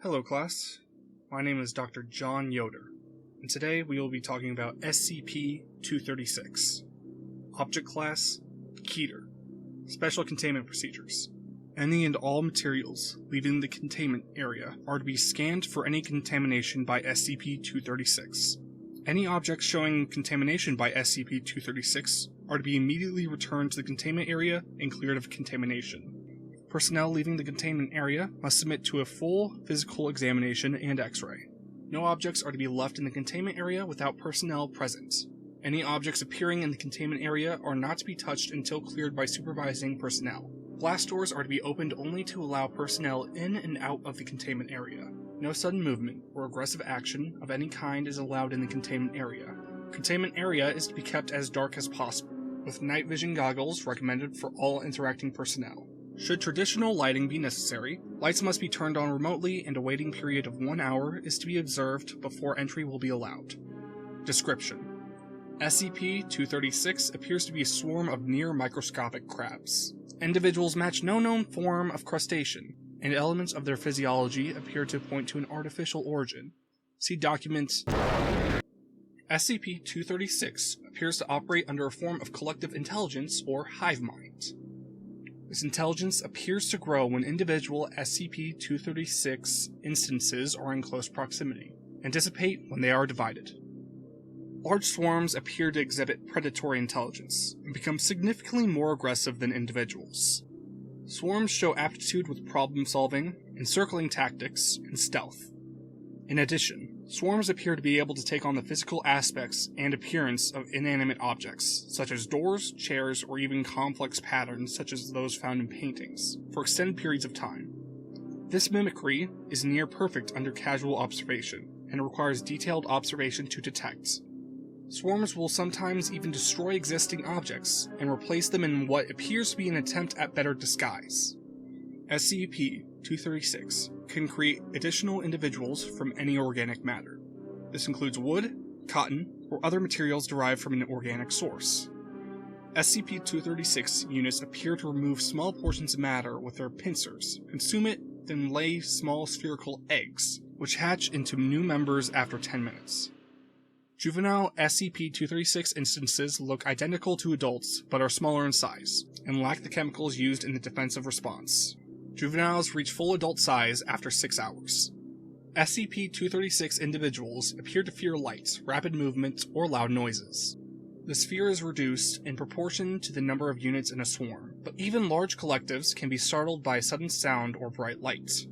Hello class, my name is Dr. John Yoder, and today we will be talking about SCP-236. Object Class, Keter. Special Containment Procedures. Any and all materials leaving the containment area are to be scanned for any contamination by SCP-236. Any objects showing contamination by SCP-236 are to be immediately returned to the containment area and cleared of contamination. Personnel leaving the containment area must submit to a full physical examination and X-ray. No objects are to be left in the containment area without personnel present. Any objects appearing in the containment area are not to be touched until cleared by supervising personnel. Blast doors are to be opened only to allow personnel in and out of the containment area. No sudden movement or aggressive action of any kind is allowed in the containment area. Containment area is to be kept as dark as possible, with night vision goggles recommended for all interacting personnel. Should traditional lighting be necessary, lights must be turned on remotely and a waiting period of 1 hour is to be observed before entry will be allowed. Description: SCP-236 appears to be a swarm of near-microscopic crabs. Individuals match no known form of crustacean, and elements of their physiology appear to point to an artificial origin. See document. SCP-236 appears to operate under a form of collective intelligence or hive mind. This intelligence appears to grow when individual SCP-236 instances are in close proximity, and dissipate when they are divided. Large swarms appear to exhibit predatory intelligence, and become significantly more aggressive than individuals. Swarms show aptitude with problem-solving, encircling tactics, and stealth. In addition, swarms appear to be able to take on the physical aspects and appearance of inanimate objects, such as doors, chairs, or even complex patterns such as those found in paintings, for extended periods of time. This mimicry is near perfect under casual observation, and requires detailed observation to detect. Swarms will sometimes even destroy existing objects, and replace them in what appears to be an attempt at better disguise. SCP-236 can create additional individuals from any organic matter. This includes wood, cotton, or other materials derived from an organic source. SCP-236 units appear to remove small portions of matter with their pincers, consume it, then lay small spherical eggs, which hatch into new members after 10 minutes. Juvenile SCP-236 instances look identical to adults, but are smaller in size, and lack the chemicals used in the defensive response. Juveniles reach full adult size after 6 hours. SCP-236 individuals appear to fear light, rapid movement, or loud noises. This fear is reduced in proportion to the number of units in a swarm, but even large collectives can be startled by a sudden sound or bright light.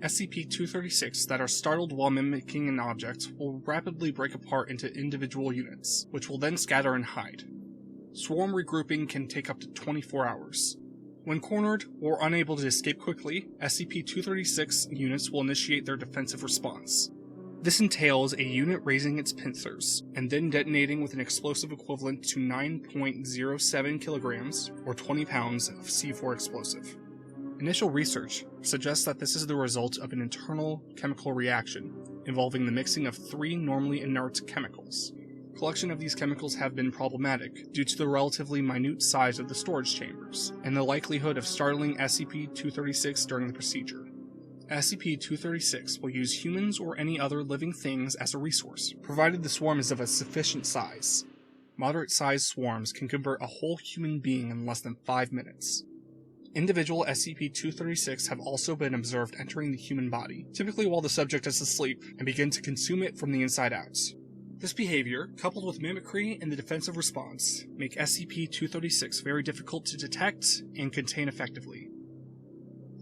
SCP-236 that are startled while mimicking an object will rapidly break apart into individual units, which will then scatter and hide. Swarm regrouping can take up to 24 hours. When cornered or unable to escape quickly, SCP-236 units will initiate their defensive response. This entails a unit raising its pincers, and then detonating with an explosive equivalent to 9.07 kilograms, or 20 pounds, of C4 explosive. Initial research suggests that this is the result of an internal chemical reaction, involving the mixing of 3 normally inert chemicals. Collection of these chemicals have been problematic due to the relatively minute size of the storage chambers, and the likelihood of startling SCP-236 during the procedure. SCP-236 will use humans or any other living things as a resource, provided the swarm is of a sufficient size. Moderate-sized swarms can convert a whole human being in less than 5 minutes. Individual SCP-236 have also been observed entering the human body, typically while the subject is asleep, and begin to consume it from the inside out. This behavior, coupled with mimicry and the defensive response, make SCP-236 very difficult to detect and contain effectively.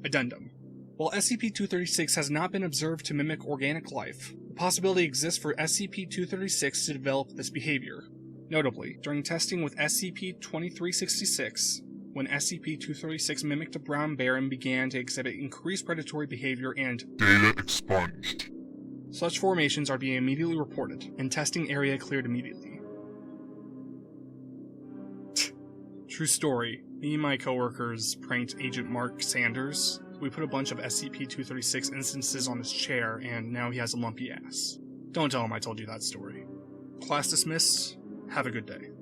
Addendum: while SCP-236 has not been observed to mimic organic life, the possibility exists for SCP-236 to develop this behavior. Notably, during testing with SCP-2366, when SCP-236 mimicked a brown bear and began to exhibit increased predatory behavior and data expunged. Such formations are being immediately reported, and testing area cleared immediately. True story. Me and my coworkers pranked Agent Mark Sanders. We put a bunch of SCP-236 instances on his chair, and now he has a lumpy ass. Don't tell him I told you that story. Class dismissed. Have a good day.